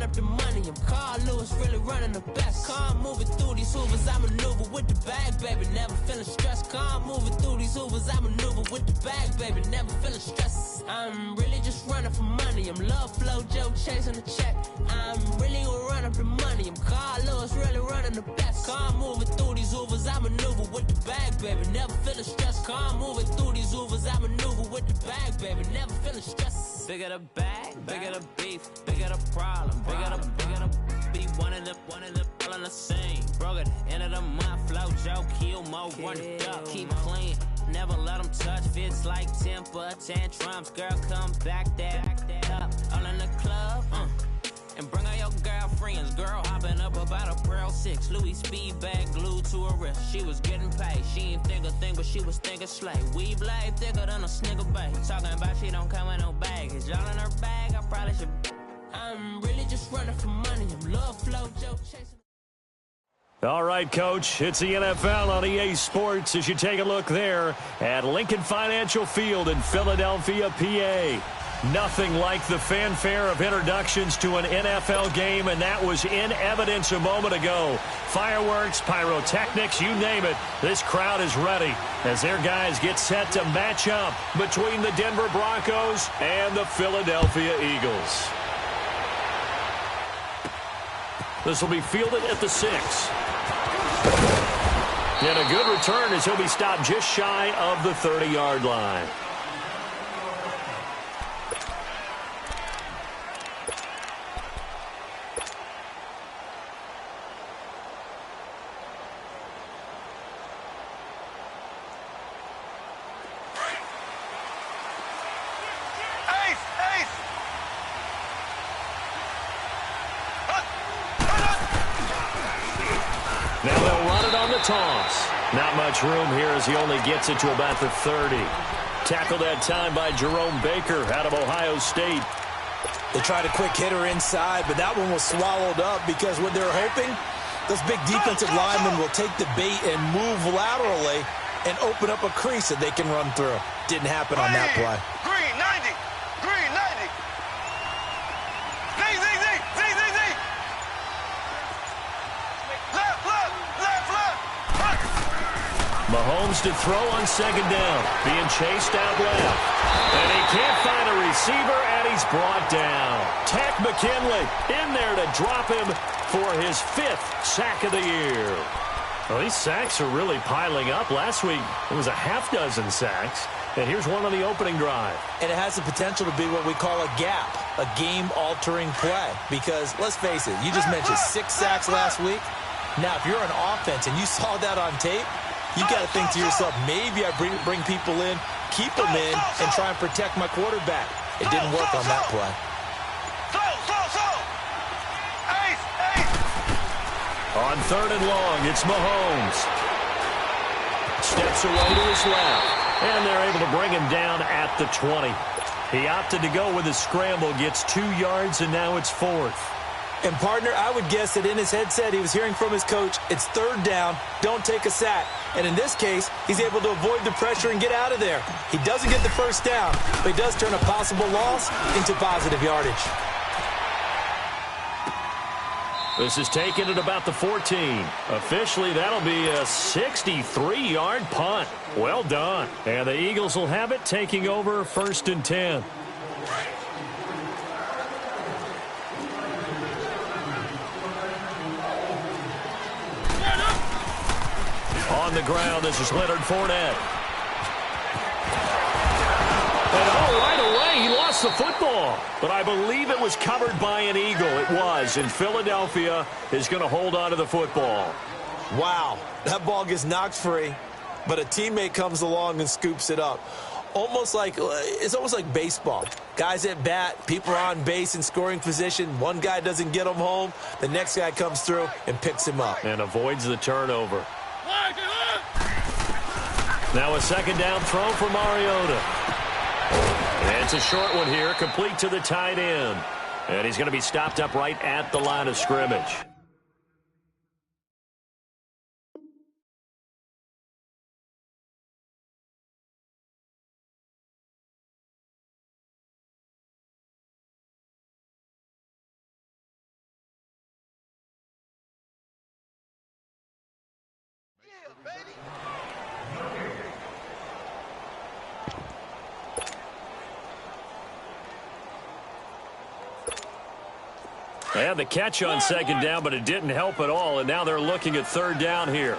run up the money. I'm Carl Lewis, really running the best. Car moving through these Hoovers, I maneuver with the bag, baby. Never feeling stressed. Car moving through these Hoovers, I maneuver with the bag, baby. Never feeling stressed. I'm really just running for money. I'm love flow, Joe chasing the check. I'm really gonna run up the money. I'm Carl Lewis, really running the best. Car moving through these Hoovers, I maneuver with the bag, baby. Never feeling stressed. Car moving through these Hoovers, I maneuver with the bag, baby. Never feeling stressed. Bigger the bag, bigger the beef, bigger the problem, bigger the be one of the all in the same. Broke at the end of the month, flow, Joe, kill, mo, run it up, keep clean. Never let them touch, fits like temper tantrums. Girl, come back that up, all in the club, and bring all your girlfriends. Girl hopping up about a Pearl 6, Louis speed bag glued to her wrist. She was getting paid, she ain't think a thing, but she was thinking slay. Weave blade thicker than a Snicker bag. Talking about she don't come with no baggage. All in her bag, I probably should. I'm really just running for money. I'm love flow, Joe chasing. All right, Coach, it's the NFL on EA Sports as you take a look there at Lincoln Financial Field in Philadelphia, PA. Nothing like the fanfare of introductions to an NFL game, and that was in evidence a moment ago. Fireworks, pyrotechnics, you name it, this crowd is ready as their guys get set to match up between the Denver Broncos and the Philadelphia Eagles. This will be fielded at the 6. And a good return as he'll be stopped just shy of the 30-yard line. Now they'll run it on the toss. Not much room here as he only gets it to about the 30. Tackled that time by Jerome Baker out of Ohio State. They tried a quick hitter inside, but that one was swallowed up because what they're hoping, those big defensive linemen will take the bait and move laterally and open up a crease that they can run through. Didn't happen on that play. Green 90. Green 90. Z. Mahomes to throw on second down. Being chased out left. And he can't find a receiver, and he's brought down. Takk McKinley in there to drop him for his 5th sack of the year. Well, these sacks are really piling up. Last week, it was a half-dozen sacks. And here's one on the opening drive. And it has the potential to be what we call a gap, a game-altering play. Because, let's face it, you just mentioned 6 sacks last week. Now, if you're an offense and you saw that on tape, you got to think to yourself, maybe I bring people in, keep them in, and try and protect my quarterback. It didn't work on that play. On 3rd and long, it's Mahomes. Steps away to his left, and they're able to bring him down at the 20. He opted to go with a scramble, gets 2 yards, and now it's 4th. And, partner, I would guess that in his headset he was hearing from his coach, it's 3rd down, don't take a sack. And in this case, he's able to avoid the pressure and get out of there. He doesn't get the 1st down, but he does turn a possible loss into positive yardage. This is taken at about the 14. Officially, that'll be a 63-yard punt. Well done. And the Eagles will have it, taking over 1st and 10. On the ground, this is Leonard Fournette. And right away, he lost the football. But I believe it was covered by an Eagle. It was, and Philadelphia is going to hold on to the football. Wow, that ball gets knocked free, but a teammate comes along and scoops it up. It's almost like baseball. Guys at bat, people are on base in scoring position. One guy doesn't get him home. The next guy comes through and picks him up. And avoids the turnover. Now a 2nd down throw for Mariota. And it's a short one here, complete to the tight end. And he's going to be stopped up right at the line of scrimmage. They had the catch on second down, but it didn't help at all, and now they're looking at third down here.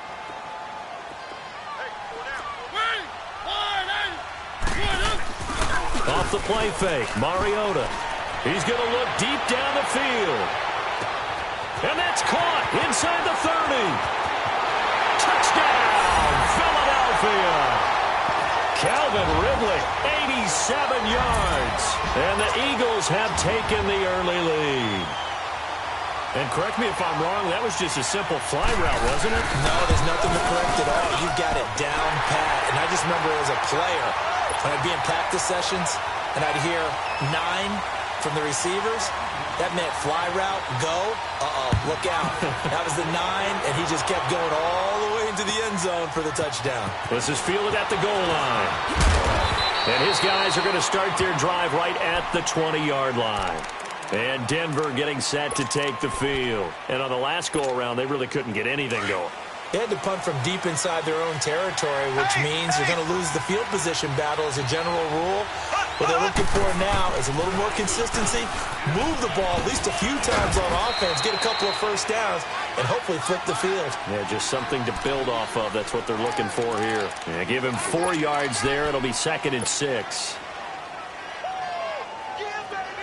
Off the play fake, Mariota. He's going to look deep down the field. And that's caught inside the 30. Touchdown, Philadelphia. Calvin Ridley, 87 yards. And the Eagles have taken the early lead. And correct me if I'm wrong, that was just a simple fly route, wasn't it? No, there's nothing to correct at all. You got it down pat. And I just remember as a player, when I'd be in practice sessions and I'd hear 9 from the receivers, that meant fly route, go, look out. That was the 9, and he just kept going all the way into the end zone for the touchdown. This is fielded at the goal line. And his guys are going to start their drive right at the 20-yard line. And Denver getting set to take the field. And on the last go-around, they really couldn't get anything going. They had to punt from deep inside their own territory, which means they're going to lose the field position battle as a general rule. What they're looking for now is a little more consistency, move the ball at least a few times on offense, get a couple of first downs, and hopefully flip the field. Yeah, just something to build off of. That's what they're looking for here. Yeah, give him 4 yards there. It'll be 2nd and 6.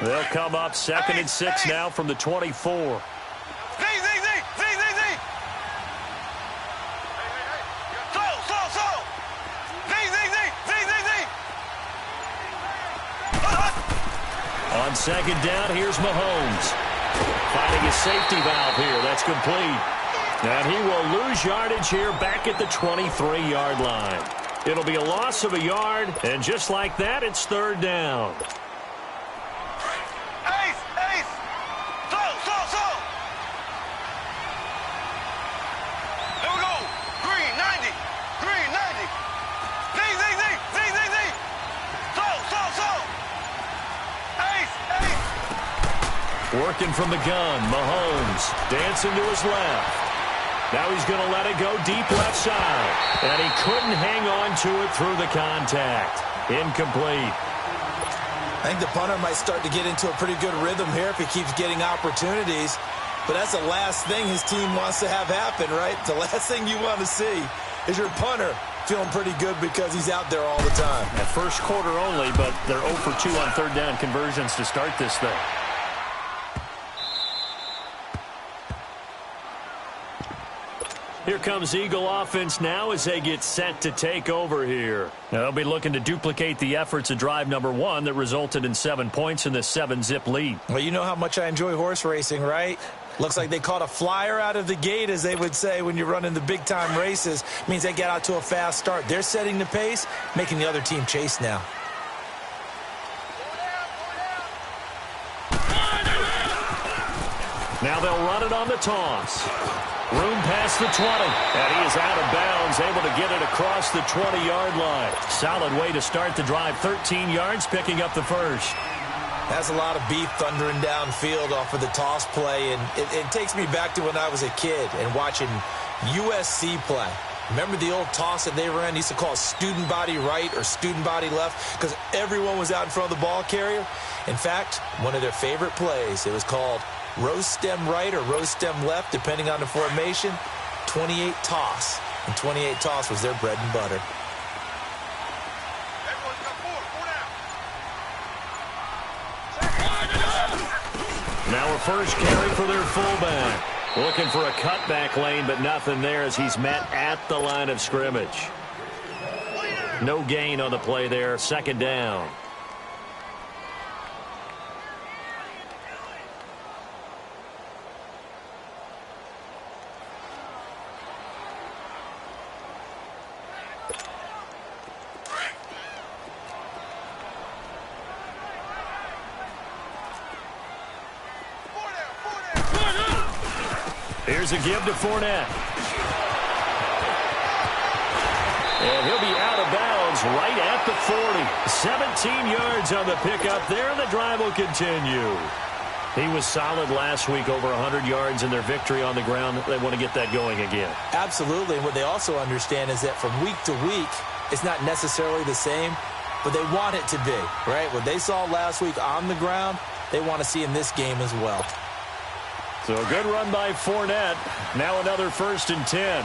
They'll come up 2nd and 6 now from the 24. On 2nd down, here's Mahomes. Finding his safety valve here. That's complete. And he will lose yardage here back at the 23-yard line. It'll be a loss of a yard, and just like that, it's 3rd down. Working from the gun, Mahomes dancing to his left. Now he's going to let it go deep left side. And he couldn't hang on to it through the contact. Incomplete. I think the punter might start to get into a pretty good rhythm here if he keeps getting opportunities. But that's the last thing his team wants to have happen, right? The last thing you want to see is your punter feeling pretty good because he's out there all the time. At first quarter only, but they're 0 for 2 on 3rd down conversions to start this thing. Here comes Eagle offense now as they get set to take over here. Now they'll be looking to duplicate the efforts of drive number 1 that resulted in 7 points in the 7-zip lead. Well, you know how much I enjoy horse racing, right? Looks like they caught a flyer out of the gate, as they would say when you're running the big-time races. Means they get out to a fast start. They're setting the pace, making the other team chase now. Now they'll run it on the toss. Room past the 20, and he is out of bounds, able to get it across the 20-yard line. Solid way to start the drive, 13 yards, picking up the first. That's a lot of beef thundering downfield off of the toss play, and it takes me back to when I was a kid and watching USC play. Remember the old toss that they ran? They used to call it student body right or student body left because everyone was out in front of the ball carrier. In fact, one of their favorite plays, it was called rose stem right or rose stem left, depending on the formation. 28 toss. And 28 toss was their bread and butter. Now a first carry for their fullback. Looking for a cutback lane, but nothing there as he's met at the line of scrimmage. No gain on the play there. 2nd down. Here's a give to Fournette. And he'll be out of bounds right at the 40. 17 yards on the pickup there, and the drive will continue. He was solid last week, over 100 yards in their victory on the ground. They want to get that going again. Absolutely. And what they also understand is that from week to week, it's not necessarily the same, but they want it to be, right? What they saw last week on the ground, they want to see in this game as well. So a good run by Fournette. Now another 1st and 10.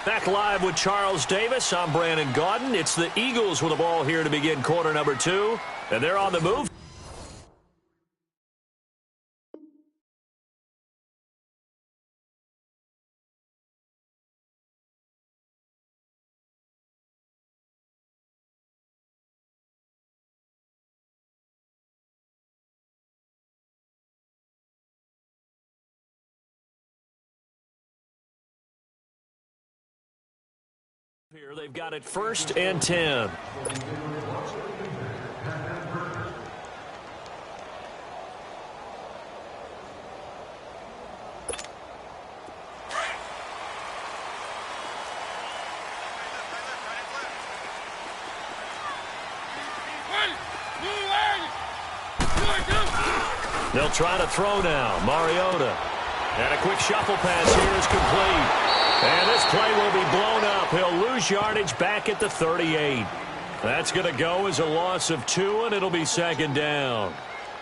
Back live with Charles Davis. I'm Brandon Gaudin. It's the Eagles with the ball here to begin quarter number 2. And they're on the move. Here they've got it 1st and 10. They'll try to throw now. Mariota. And a quick shuffle pass here is complete. And this play will be blown up. He'll lose yardage back at the 38. That's going to go as a loss of 2, and it'll be 2nd down.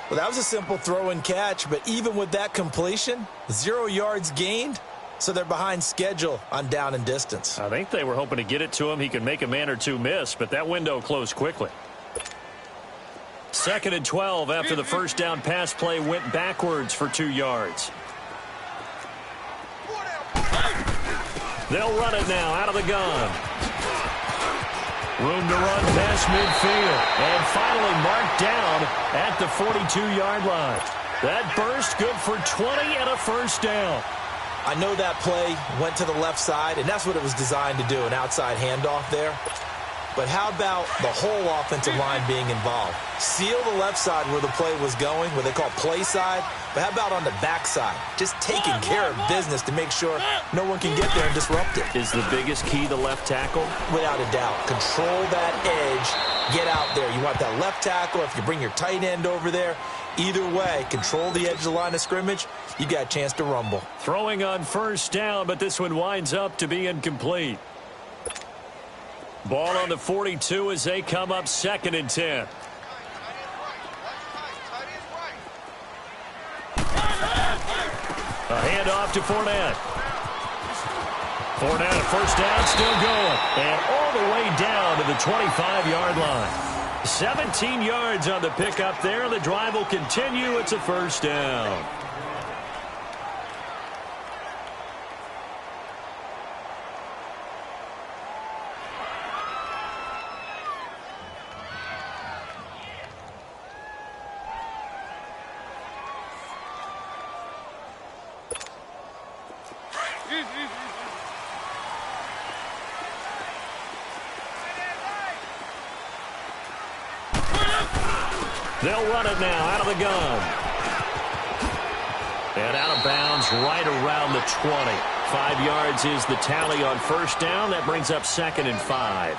Well, that was a simple throw and catch, but even with that completion, 0 yards gained, so they're behind schedule on down and distance. I think they were hoping to get it to him. He could make a man or two miss, but that window closed quickly. 2nd and 12 after the 1st down pass play went backwards for 2 yards. They'll run it now out of the gun. Room to run past midfield. And finally marked down at the 42-yard line. That burst good for 20 and a 1st down. I know that play went to the left side, and that's what it was designed to do, an outside handoff there. But how about the whole offensive line being involved? Seal the left side where the play was going, what they call play side. But how about on the backside? Just taking care of business to make sure no one can get there and disrupt it. Is the biggest key the left tackle? Without a doubt. Control that edge. Get out there. You want that left tackle. If you bring your tight end over there, either way, control the edge of the line of scrimmage. You got a chance to rumble. Throwing on 1st down, but this one winds up to be incomplete. Ball on the 42 as they come up 2nd and 10. A handoff to Fournette. Fournette, a 1st down, still going. And all the way down to the 25-yard line. 17 yards on the pickup there. The drive will continue. It's a 1st down. They'll run it now out of the gun. And out of bounds right around the 20. 5 yards is the tally on 1st down. That brings up 2nd and 5.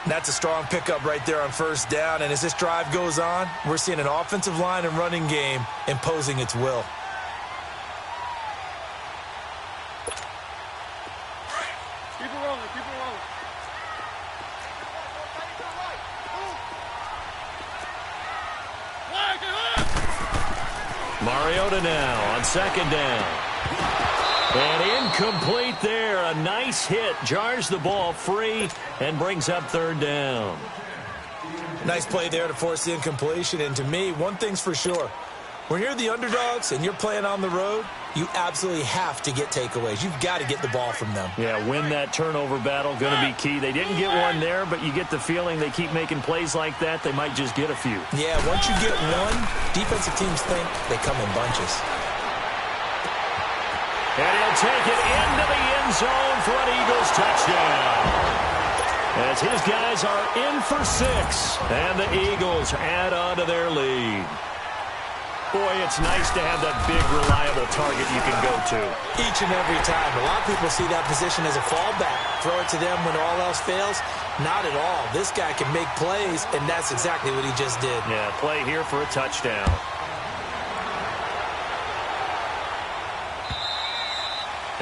That's a strong pickup right there on 1st down. And as this drive goes on, we're seeing an offensive line and running game imposing its will. Keep it rolling, keep it rolling. Mariota now on 2nd down. And incomplete there. A nice hit. Jars the ball free and brings up 3rd down. Nice play there to force the incompletion. And to me, one thing's for sure. When you're the underdogs and you're playing on the road, you absolutely have to get takeaways. You've got to get the ball from them. Yeah, win that turnover battle. Going to be key. They didn't get one there, but you get the feeling they keep making plays like that. They might just get a few. Yeah, once you get one, defensive teams think they come in bunches. And he'll take it into the end zone for an Eagles touchdown. As his guys are in for 6, and the Eagles add on to their lead. Boy, it's nice to have that big, reliable target you can go to. Each and every time. A lot of people see that position as a fallback. Throw it to them when all else fails. Not at all. This guy can make plays, and that's exactly what he just did. Yeah, play here for a touchdown.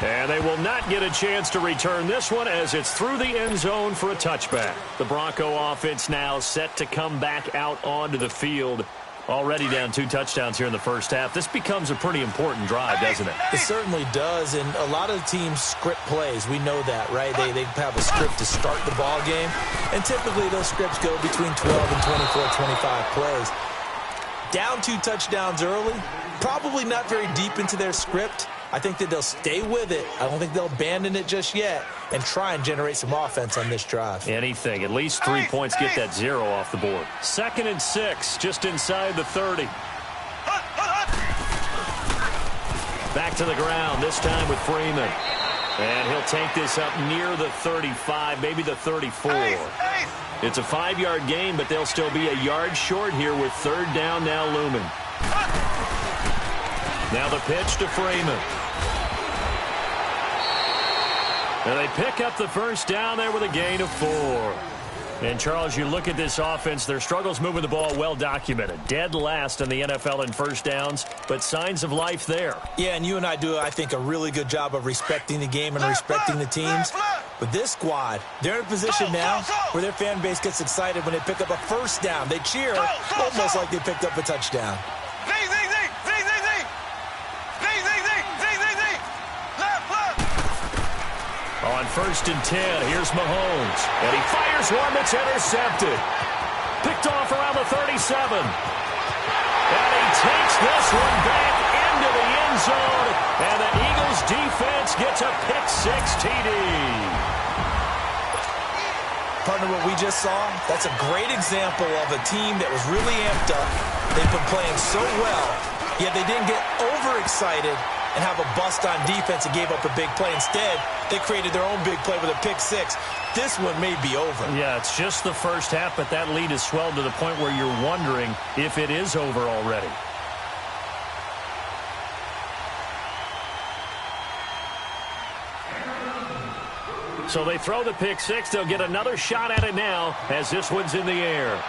And they will not get a chance to return this one as it's through the end zone for a touchback. The Bronco offense now set to come back out onto the field. Already down 2 touchdowns here in the first half. This becomes a pretty important drive, doesn't it? It certainly does, and a lot of teams script plays. We know that, right? They have a script to start the ball game, and typically those scripts go between 12 and 24, 25 plays. Down 2 touchdowns early, probably not very deep into their script. I think that they'll stay with it. I don't think they'll abandon it just yet and try and generate some offense on this drive. Anything. At least 3 points, get that 0 off the board. 2nd and 6, just inside the 30. Back to the ground, this time with Freeman. And he'll take this up near the 35, maybe the 34. It's a 5-yard gain, but they'll still be a yard short here with 3rd down now looming. Now the pitch to Freeman. And they pick up the first down there with a gain of 4. And, Charles, you look at this offense, their struggles moving the ball well documented. Dead last in the NFL in first downs, but signs of life there. Yeah, and you and I do, I think, a really good job of respecting the game and respecting the teams. But this squad, they're in a position now where their fan base gets excited when they pick up a first down. They cheer almost like they picked up a touchdown. On 1st and 10, here's Mahomes. And he fires one that's intercepted. Picked off around the 37. And he takes this one back into the end zone. And the Eagles defense gets a pick-6 TD. Partner, what we just saw, that's a great example of a team that was really amped up. They've been playing so well, yet they didn't get overexcited and have a bust on defense and gave up a big play. Instead, they created their own big play with a pick-6. This one may be over. Yeah, it's just the first half, but that lead has swelled to the point where you're wondering if it is over already. So they throw the pick-6. They'll get another shot at it now as this one's in the air.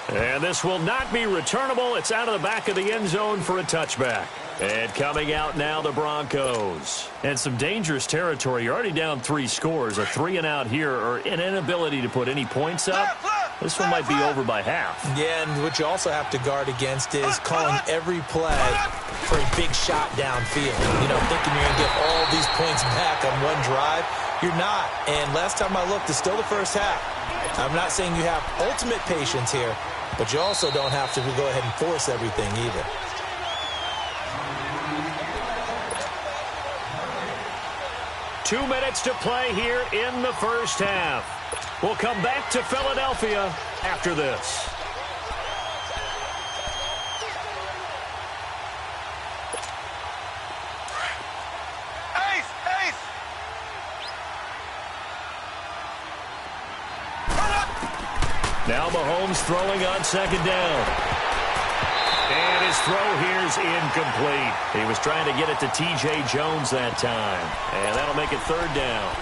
And this will not be returnable. It's out of the back of the end zone for a touchback. And coming out now, the Broncos. And some dangerous territory. You're already down 3 scores. A 3-and-out here, or an inability to put any points up. This one might be over by half. Yeah, and what you also have to guard against is calling every play for a big shot downfield. You know, thinking you're going to get all these points back on one drive. You're not. And last time I looked, it's still the first half. I'm not saying you have ultimate patience here, but you also don't have to go ahead and force everything either. Two minutes to play here in the first half. We'll come back to Philadelphia after this. Now Mahomes throwing on 2nd down. And his throw here's incomplete. He was trying to get it to T.J. Jones that time. And that'll make it 3rd down.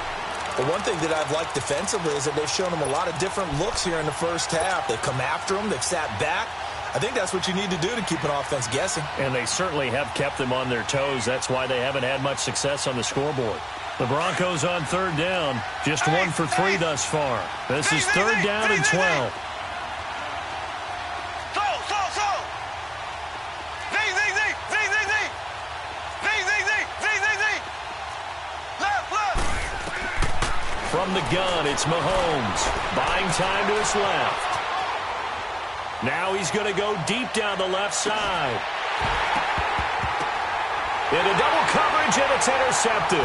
But one thing that I've liked defensively is that they've shown him a lot of different looks here in the first half. They've come after him. They've sat back. I think that's what you need to do to keep an offense guessing. And they certainly have kept them on their toes. That's why they haven't had much success on the scoreboard. The Broncos on 3rd down. Just 1 for 3 thus far. This is 3rd down and 12. From the gun, it's Mahomes. Buying time to his left. Now he's going to go deep down the left side. Into double coverage, and it's intercepted.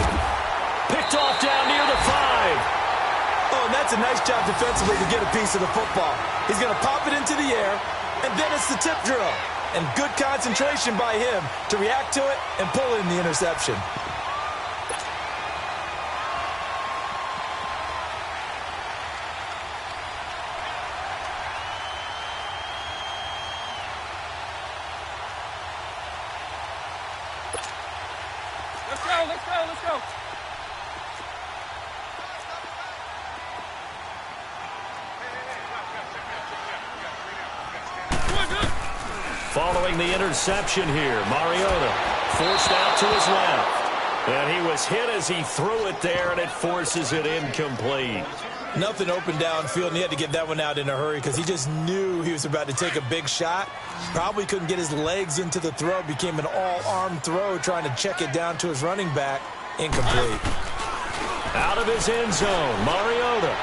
Picked off down near the 5. Oh, and that's a nice job defensively to get a piece of the football. He's going to pop it into the air, and then it's the tip drill. And good concentration by him to react to it and pull in the interception. Let's go. Following the interception here, Mariota forced out to his left. And he was hit as he threw it there, and it forces it incomplete. Nothing open downfield, and he had to get that one out in a hurry because he just knew he was about to take a big shot. Probably couldn't get his legs into the throw. Became an all-arm throw trying to check it down to his running back. Incomplete. Out of his end zone, Mariota.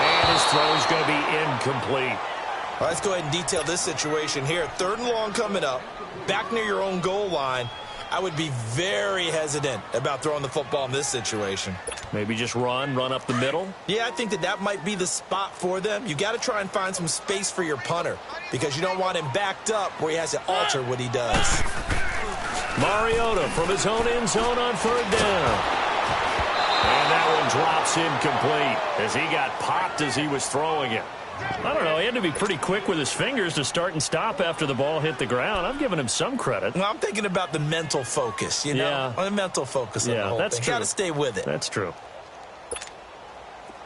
And his throw is going to be incomplete. All right, let's go ahead and detail this situation here. 3rd and long coming up. Back near your own goal line. I would be very hesitant about throwing the football in this situation. Maybe just run up the middle? Yeah, I think that might be the spot for them. You got to try and find some space for your punter because you don't want him backed up where he has to alter what he does. Mariota from his own end zone on 3rd down. And that one drops incomplete as he got popped as he was throwing it. I don't know. He had to be pretty quick with his fingers to start and stop after the ball hit the ground. I'm giving him some credit. Well, I'm thinking about the mental focus, you know? Yeah. The mental focus on the whole that's thing. True. Got to stay with it. That's true.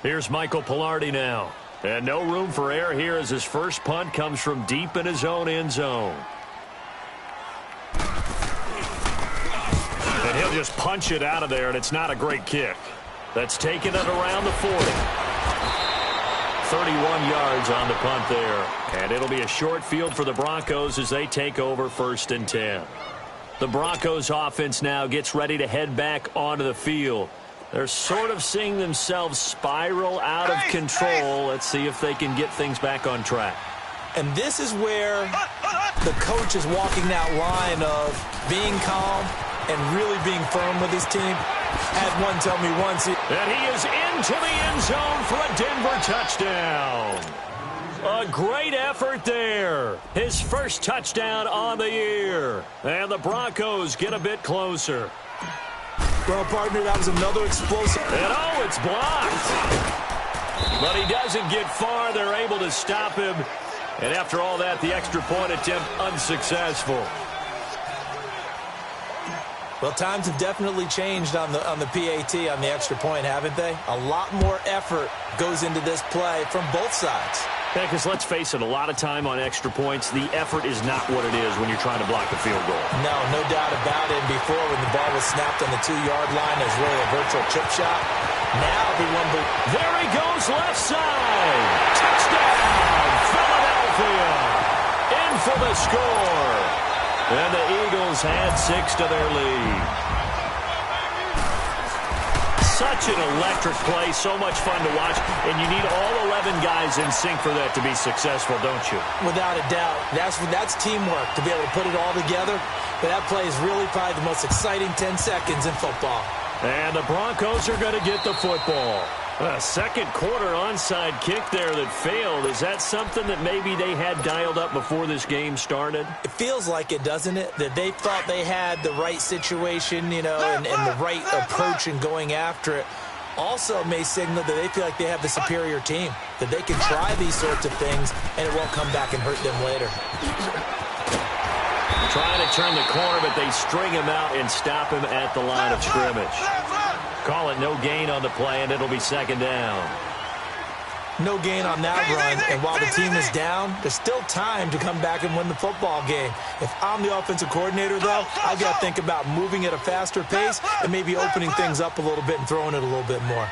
Here's Michael Pilardi now. And no room for error here as his first punt comes from deep in his own end zone. And he'll just punch it out of there, and it's not a great kick. That's taking it around the 40. 31 yards on the punt there. And it'll be a short field for the Broncos as they take over 1st and 10. The Broncos offense now gets ready to head back onto the field. They're sort of seeing themselves spiral out of control. Let's see if they can get things back on track. And this is where the coach is walking that line of being calm and really being firm with his team. Had one tell me once. And he is into the end zone for a Denver touchdown. A great effort there. His first touchdown on the year. And the Broncos get a bit closer. Well, partner, that was another explosive. And oh, it's blocked. But he doesn't get far. They're able to stop him. And after all that, the extra point attempt unsuccessful. Well, times have definitely changed on the PAT, on the extra point, haven't they? A lot more effort goes into this play from both sides. Yeah, because let's face it, a lot of time on extra points, the effort is not what it is when you're trying to block a field goal. No doubt about it. And before, when the ball was snapped on the 2-yard line, it was really a virtual chip shot. Now there he goes left side. Touchdown, Philadelphia. In for the score. And the Eagles add 6 to their lead. Such an electric play, so much fun to watch, and you need all 11 guys in sync for that to be successful, don't you? Without a doubt. That's teamwork, to be able to put it all together. But that play is really probably the most exciting 10 seconds in football. And the Broncos are going to get the football. A second quarter onside kick there that failed. Is that something that maybe they had dialed up before this game started? It feels like it, doesn't it? That they thought they had the right situation, you know, and the right approach in going after it. Also may signal that they feel like they have the superior team, that they can try these sorts of things and it won't come back and hurt them later. Trying to turn the corner, but they string him out and stop him at the line of scrimmage. Call it no gain on the play, and it'll be 2nd down. No gain on that run, and while the team is down, there's still time to come back and win the football game. If I'm the offensive coordinator, though, I've got to think about moving at a faster pace and maybe opening things up a little bit and throwing it a little bit more.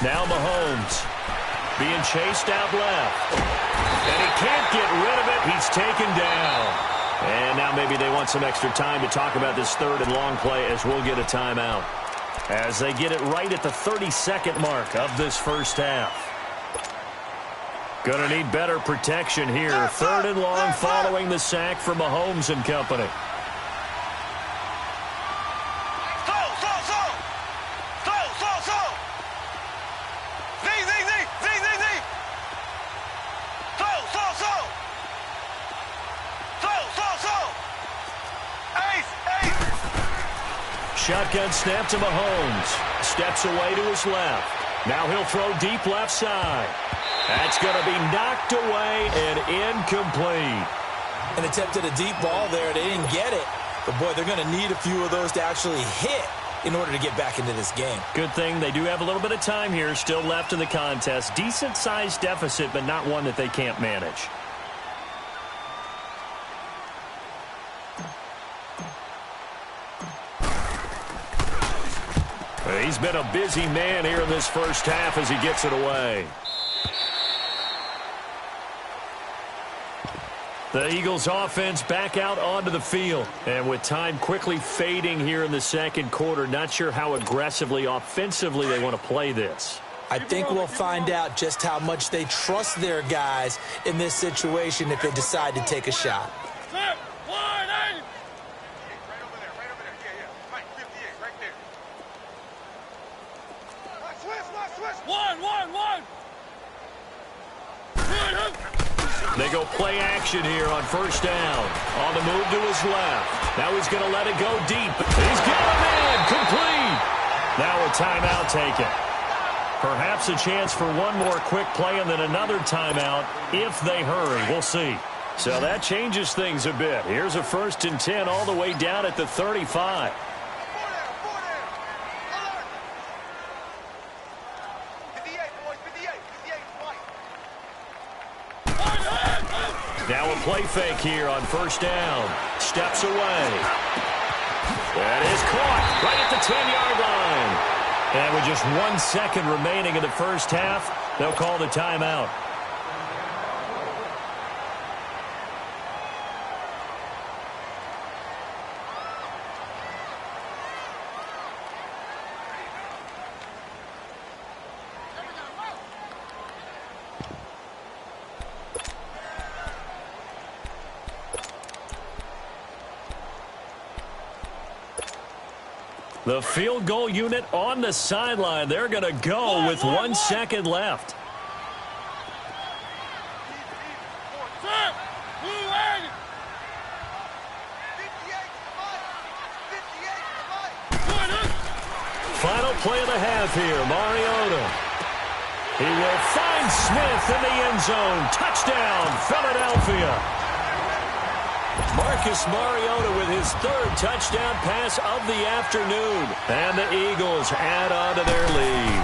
Now Mahomes being chased out left. And he can't get rid of it. He's taken down. And now maybe they want some extra time to talk about this 3rd and long play as we'll get a timeout. As they get it right at the 32nd mark of this first half. Gonna need better protection here. 3rd and long following the sack from Mahomes and company. Shotgun snap to Mahomes. Steps away to his left. Now he'll throw deep left side. That's going to be knocked away and incomplete. And attempted a deep ball there. They didn't get it. But, boy, they're going to need a few of those to actually hit in order to get back into this game. Good thing they do have a little bit of time here still left in the contest. Decent-sized deficit, but not one that they can't manage. He's been a busy man here in this first half as he gets it away. The Eagles offense back out onto the field. And with time quickly fading here in the second quarter, not sure how aggressively, offensively they want to play this. I think we'll find out just how much they trust their guys in this situation if they decide to take a shot. They go play action here on first down. On the move to his left. Now he's going to let it go deep. He's got him in. Complete. Now a timeout taken. Perhaps a chance for one more quick play and then another timeout if they hurry. We'll see. So that changes things a bit. Here's a 1st and 10 all the way down at the 35. Now a play fake here on first down. Steps away. That is caught right at the 10-yard line. And with just 1 second remaining in the first half, they'll call the timeout. The field goal unit on the sideline. They're going to go with 1 second left. Final play of the half here, Mariota. He will find Smith in the end zone. Touchdown, Philadelphia. Marcus Mariota with his 3rd touchdown pass of the afternoon. And the Eagles add on to their lead.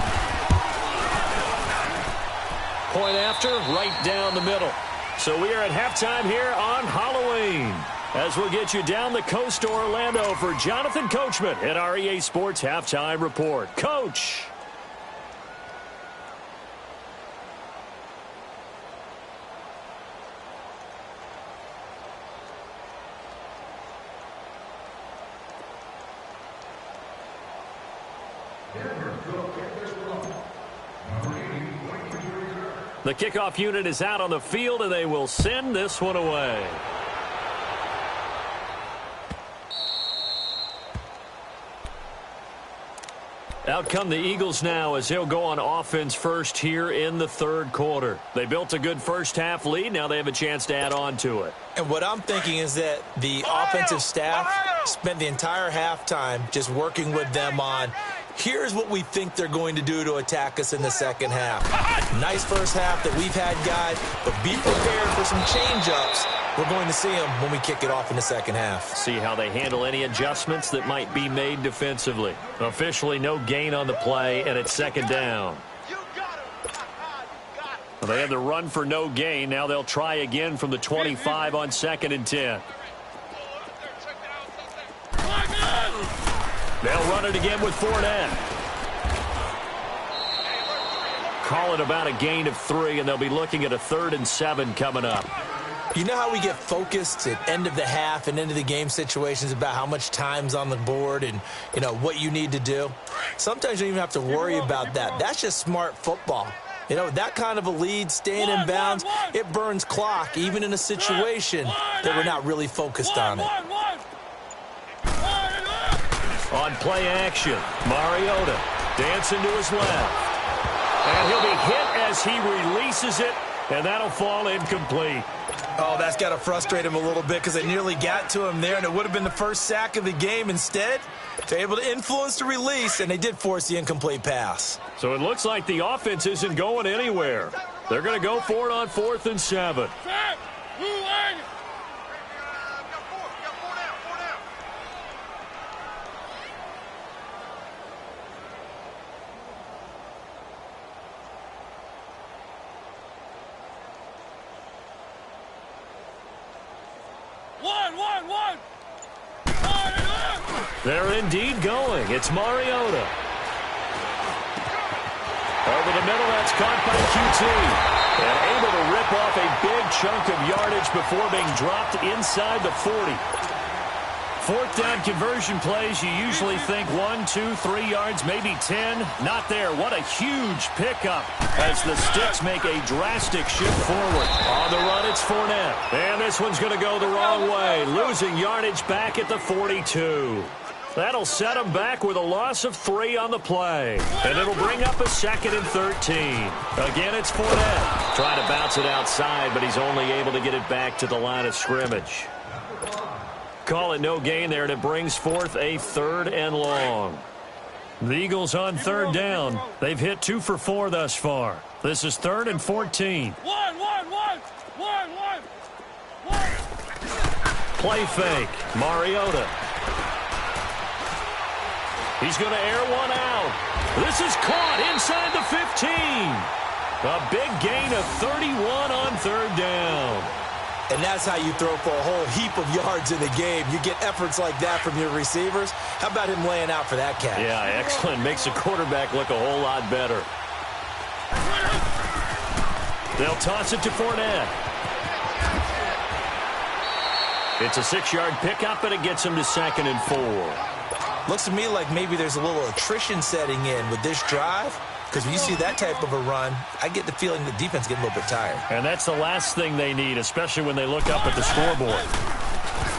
Point after, right down the middle. So we are at halftime here on Halloween. As we'll get you down the coast to Orlando for Jonathan Coachman at our EA Sports Halftime Report. Coach. The kickoff unit is out on the field, and they will send this one away. Out come the Eagles now as they'll go on offense first here in the 3rd quarter. They built a good first half lead. Now they have a chance to add on to it. And what I'm thinking is that the offensive staff spent the entire halftime just working with them on, here's what we think they're going to do to attack us in the second half. Nice first half that we've had, guys, but be prepared for some change-ups. We're going to see them when we kick it off in the second half. See how they handle any adjustments that might be made defensively. Officially no gain on the play, and it's 2nd down. Well, they had the run for no gain. Now they'll try again from the 25 on 2nd and 10. They'll run it again with Fournette. Call it about a gain of 3, and they'll be looking at a 3rd and 7 coming up. You know how we get focused at end of the half and end of the game situations about how much time's on the board and, you know, what you need to do? Sometimes you don't even have to worry about that. That's just smart football. You know, that kind of a lead, staying in bounds, it burns clock, even in a situation that we're not really focused on it. On play action, Mariota dancing to his left. And he'll be hit as he releases it, and that'll fall incomplete. Oh, that's got to frustrate him a little bit because they nearly got to him there, and it would have been the first sack of the game. Instead, they're able to influence the release, and they did force the incomplete pass. So it looks like the offense isn't going anywhere. They're going to go for it on 4th and 7. One. They're indeed going. It's Mariota. Over the middle, that's caught by QT. And able to rip off a big chunk of yardage before being dropped inside the 40. Fourth down conversion plays, you usually think 1, 2, 3 yards, maybe 10. Not there. What a huge pickup as the Sticks make a drastic shift forward. On the run, it's Fournette. And this one's going to go the wrong way, losing yardage back at the 42. That'll set them back with a loss of 3 on the play. And it'll bring up a 2nd and 13. Again, it's Fournette. Trying to bounce it outside, but he's only able to get it back to the line of scrimmage. Call it no gain there, and it brings forth a 3rd and long. The Eagles on 3rd down. They've hit 2 for 4 thus far. This is 3rd and 14. One. Play fake. Mariota. He's going to air one out. This is caught inside the 15. A big gain of 31 on 3rd down. And that's how you throw for a whole heap of yards in the game. You get efforts like that from your receivers. How about him laying out for that catch? Yeah, excellent. Makes the quarterback look a whole lot better. They'll toss it to Fournette. It's a 6-yard pickup, and it gets him to 2nd and 4. Looks to me like maybe there's a little attrition setting in with this drive. Because when you see that type of a run, I get the feeling the defense getting a little bit tired. And that's the last thing they need, especially when they look up at the scoreboard.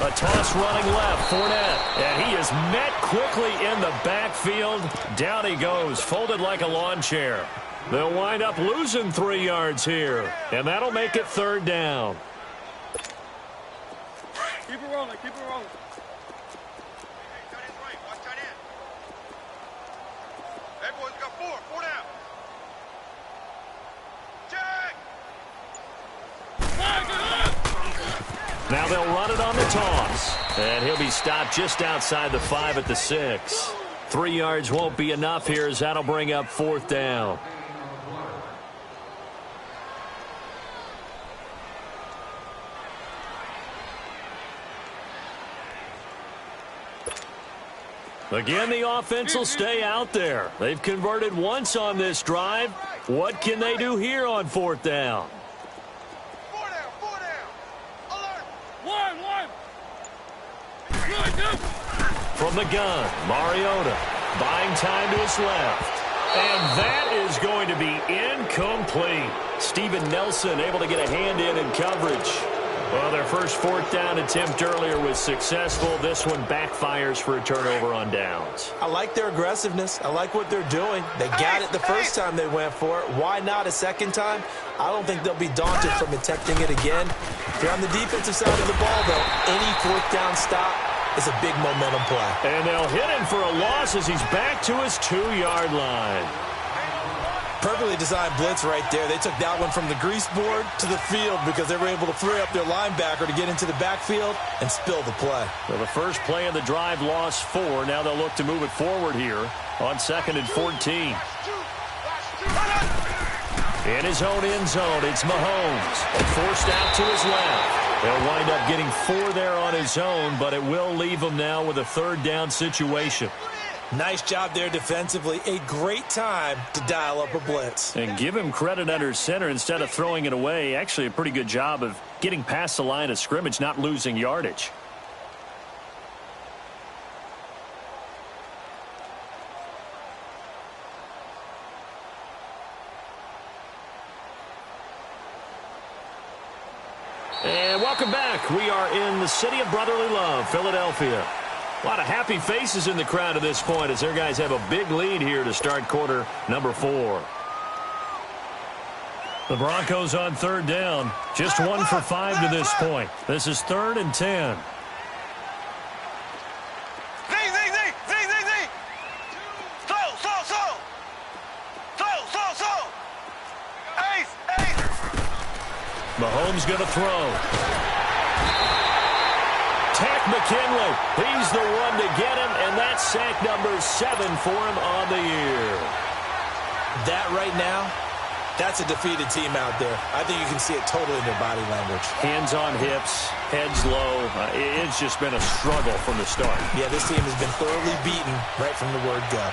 A toss running left, Fournette. And he is met quickly in the backfield. Down he goes, folded like a lawn chair. They'll wind up losing 3 yards here. And that'll make it 3rd down. Keep it rolling. Hey, boys, got 4 down. Jack! Now they'll run it on the toss. And he'll be stopped just outside the 5 at the 6. 3 yards won't be enough here as that'll bring up 4th down. Again, the offense will stay out there. They've converted once on this drive. What can they do here on 4th down? 4 down. Alert. One. From the gun, Mariota buying time to his left. And that is going to be incomplete. Steven Nelson able to get a hand in coverage. Well, their first 4th down attempt earlier was successful. This one backfires for a turnover on downs. I like their aggressiveness. I like what they're doing. They got it the first time they went for it. Why not a second time? I don't think they'll be daunted from attempting it again. If you're on the defensive side of the ball, though, any 4th down stop is a big momentum play. And they'll hit him for a loss as he's back to his 2-yard line. Perfectly designed blitz right there. They took that one from the grease board to the field because they were able to free up their linebacker to get into the backfield and spill the play. Well, the first play of the drive lost 4. Now they'll look to move it forward here on 2nd and 14. In his own end zone, it's Mahomes. Forced out to his left. They'll wind up getting 4 there on his own, but it will leave him now with a 3rd down situation. Nice job there defensively. A great time to dial up a blitz. And give him credit under center instead of throwing it away. Actually, a pretty good job of getting past the line of scrimmage, not losing yardage. And welcome back. We are in the city of brotherly love, Philadelphia. A lot of happy faces in the crowd at this point as their guys have a big lead here to start quarter number 4. The Broncos on 3rd down. Just 1 for 5 to this point. This is 3rd and 10. Z. So. Ace. Mahomes going to throw. Tack McKinley, he's the one to get him, and that's sack number 7 for him on the year. That right now That's a defeated team out there. I think you can see it totally in their body language. Hands on hips, heads low. It's just been a struggle from the start. Yeah, this team has been thoroughly beaten right from the word go.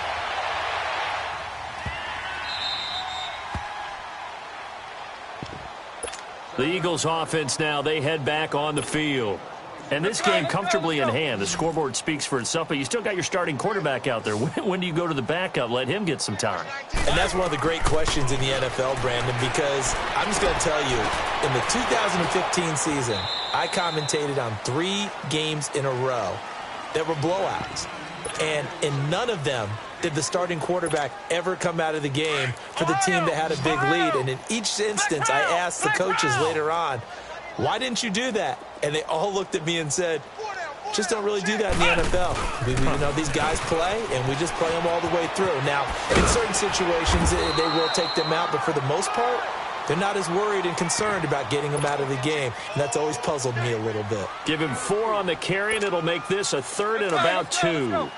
The Eagles offense now, they head back on the field. And this game comfortably in hand. The scoreboard speaks for itself, but you still got your starting quarterback out there. When do you go to the backup? Let him get some time. And that's one of the great questions in the NFL, Brandon, because I'm just going to tell you, in the 2015 season, I commentated on 3 games in a row that were blowouts. And in none of them did the starting quarterback ever come out of the game for the team that had a big lead. And in each instance, I asked the coaches later on, why didn't you do that? And they all looked at me and said, just don't really do that in the NFL. You know, these guys play, and we just play them all the way through. Now, in certain situations, they will take them out, but for the most part, they're not as worried and concerned about getting them out of the game. And that's always puzzled me a little bit. Give him 4 on the carry, and it'll make this a 3rd and about 2.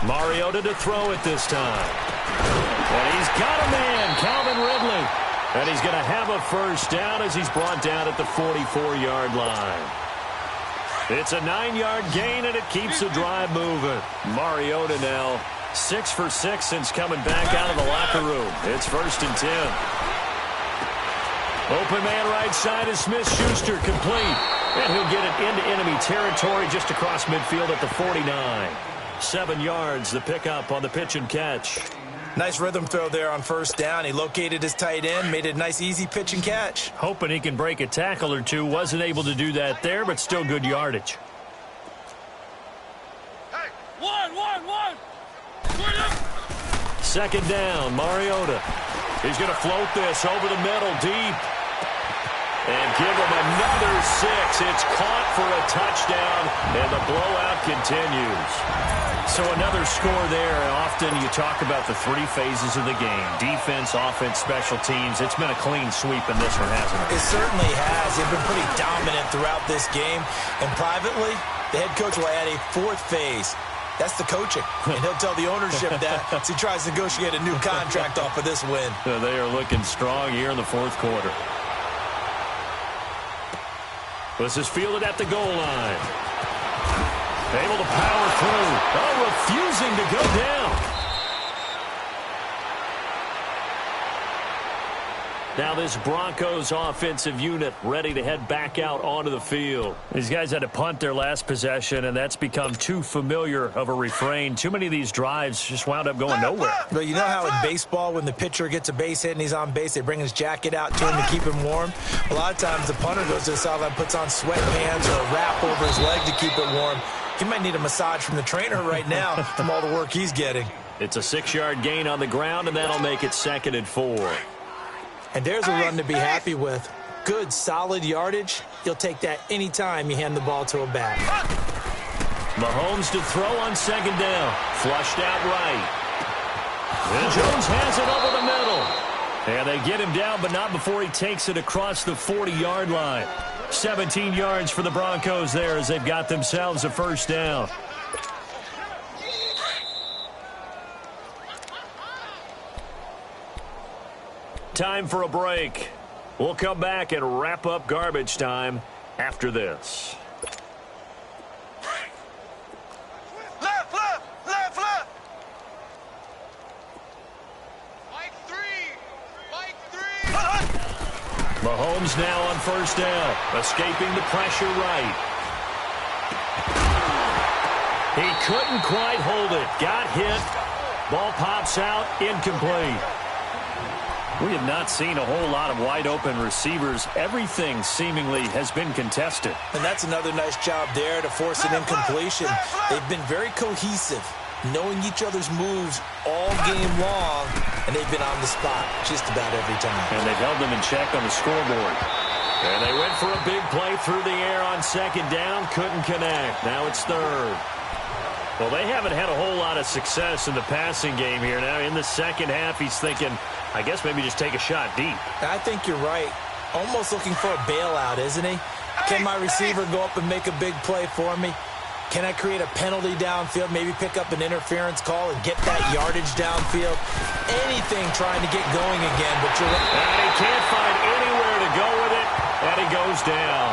Mariota to throw it this time. And he's got a man, Calvin Ridley. And he's going to have a first down as he's brought down at the 44-yard line. It's a 9-yard gain, and it keeps the drive moving. Mariota now 6 for 6 since coming back out of the locker room. It's 1st and 10. Open man right side is Smith-Schuster, complete. And he'll get it into enemy territory just across midfield at the 49. 7 yards, the pickup on the pitch and catch. Nice rhythm throw there on 1st down. He located his tight end, made it a nice, easy pitch and catch. Hoping he can break a tackle or two. Wasn't able to do that there, but still good yardage. Hey, one. 2nd down, Mariota. He's going to float this over the middle, deep. And give him another 6. It's caught for a touchdown, and the blowout continues. So another score there. Often you talk about the 3 phases of the game. Defense, offense, special teams. It's been a clean sweep in this one, hasn't it? It certainly has. They've been pretty dominant throughout this game. And privately, the head coach will add a 4th phase. That's the coaching. And he'll tell the ownership that as he tries to negotiate a new contract off of this win. They are looking strong here in the 4th quarter. This is fielded at the goal line. Able to power through. Oh, refusing to go down. Now this Broncos offensive unit ready to head back out onto the field. These guys had to punt their last possession, and that's become too familiar of a refrain. Too many of these drives just wound up going nowhere. But you know how in baseball, when the pitcher gets a base hit and he's on base, they bring his jacket out to him to keep him warm? A lot of times the punter goes to the sideline, puts on sweatpants or a wrap over his leg to keep it warm. He might need a massage from the trainer right now from all the work he's getting. It's a 6-yard gain on the ground, and that'll make it 2nd and 4. And there's a run to be happy with. Good, solid yardage. You'll take that anytime you hand the ball to a back. Mahomes to throw on 2nd down. Flushed out right. And Jones has it over the middle. And they get him down, but not before he takes it across the 40-yard line. 17 yards for the Broncos there as they've got themselves a first down. Time for a break. We'll come back and wrap up garbage time after this. Left. Mike 3. Mahomes now on 1st down, escaping the pressure right. He couldn't quite hold it. Got hit. Ball pops out, incomplete. We have not seen a whole lot of wide-open receivers. Everything seemingly has been contested. And that's another nice job there to force an incompletion. They've been very cohesive, knowing each other's moves all game long, and they've been on the spot just about every time. And they've held them in check on the scoreboard. And they went for a big play through the air on 2nd down. Couldn't connect. Now it's 3rd. Well, they haven't had a whole lot of success in the passing game here. Now in the second half, he's thinking, I guess maybe just take a shot deep. I think you're right. Almost looking for a bailout, isn't he? Can my receiver go up and make a big play for me? Can I create a penalty downfield, maybe pick up an interference call and get that yardage downfield? Anything trying to get going again, but you're right. And he can't find anywhere to go with it, and he goes down.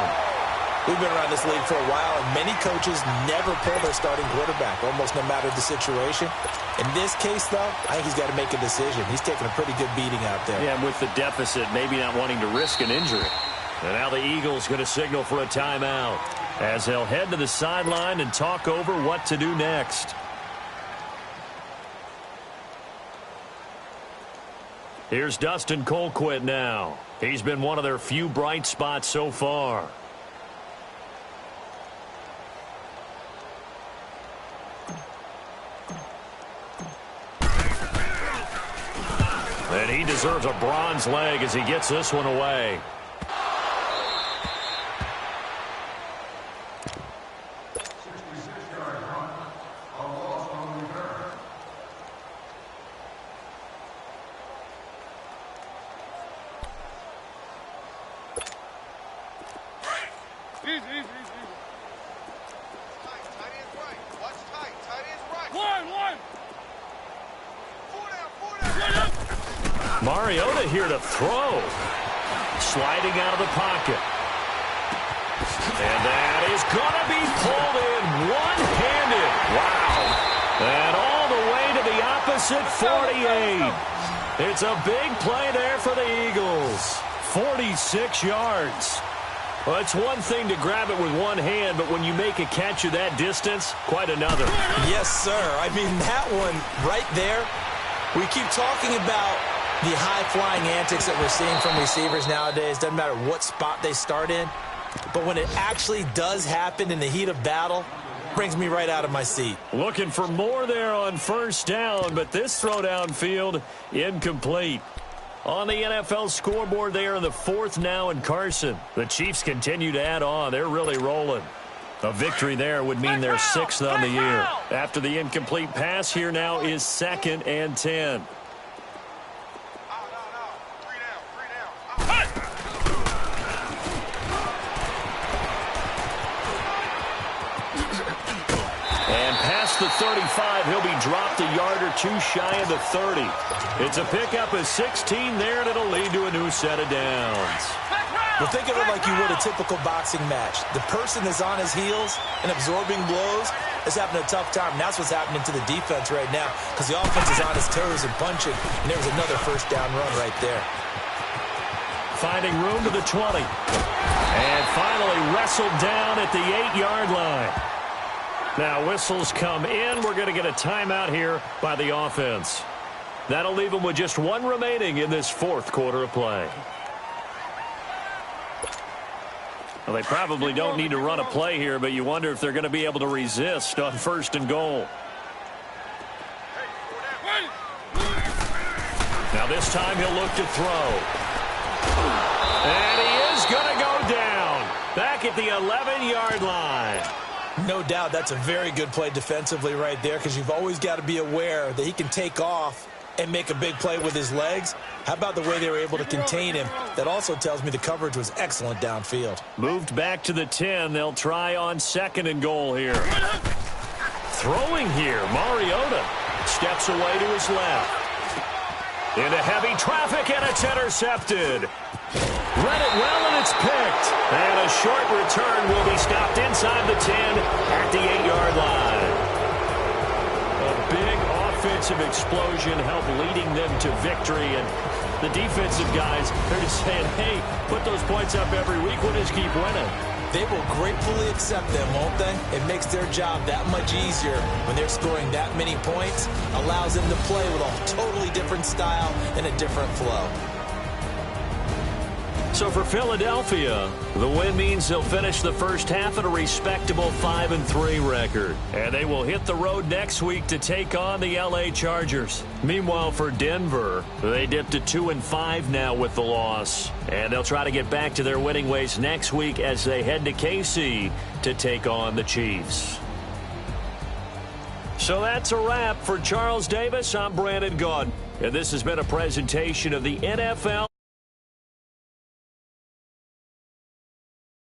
We've been around this league for a while, and many coaches never pull their starting quarterback, almost no matter the situation. In this case, though, I think he's got to make a decision. He's taking a pretty good beating out there. Yeah, and with the deficit, maybe not wanting to risk an injury. And now the Eagles going to signal for a timeout as they'll head to the sideline and talk over what to do next. Here's Dustin Colquitt now. He's been one of their few bright spots so far. And he deserves a bronze leg as he gets this one away. Mariota here to throw. Sliding out of the pocket. And that is going to be pulled in one-handed. Wow. And all the way to the opposite 48. It's a big play there for the Eagles. 46 yards. Well, it's one thing to grab it with one hand, but when you make a catch of that distance, quite another. Yes, sir. I mean, that one right there, we keep talking about the high-flying antics that we're seeing from receivers nowadays. Doesn't matter what spot they start in. But when it actually does happen in the heat of battle, brings me right out of my seat. Looking for more there on first down, but this throw downfield incomplete. On the NFL scoreboard, they are in the fourth now in Carson. The Chiefs continue to add on. They're really rolling. A victory there would mean they're sixth on the year. After the incomplete pass, here now is 2nd and 10. The 35, he'll be dropped a yard or two shy of the 30. It's a pickup of 16 there, and it'll lead to a new set of downs. Well, think of it like you would a typical boxing match. The person is on his heels and absorbing blows is having a tough time. And that's what's happening to the defense right now because the offense is on his toes and punching. And there was another first down run right there. Finding room to the 20. And finally wrestled down at the 8-yard line. Now whistles come in. We're going to get a timeout here by the offense. That'll leave them with just one remaining in this fourth quarter of play. Well, they probably don't need to run a play here, but you wonder if they're going to be able to resist on 1st and goal. Now this time he'll look to throw. And he is going to go down. Back at the 11-yard line. No doubt that's a very good play defensively right there because you've always got to be aware that he can take off and make a big play with his legs. How about the way they were able to contain him? That also tells me the coverage was excellent downfield. Moved back to the 10. They'll try on 2nd and goal here. Throwing here, Mariota steps away to his left. Into heavy traffic, and it's intercepted. Read it well, and it's picked. And a short return will be stopped inside the 10 at the 8-yard line. A big offensive explosion helped leading them to victory. And the defensive guys, they're just saying, hey, put those points up every week. We'll just keep winning. They will gratefully accept them, won't they? It makes their job that much easier when they're scoring that many points. Allows them to play with a totally different style and a different flow. So for Philadelphia, the win means they'll finish the first half at a respectable 5-3 record. And they will hit the road next week to take on the LA Chargers. Meanwhile, for Denver, they dipped to 2-5 now with the loss. And they'll try to get back to their winning ways next week as they head to KC to take on the Chiefs. So that's a wrap. For Charles Davis, I'm Brandon Gaudin. And this has been a presentation of the NFL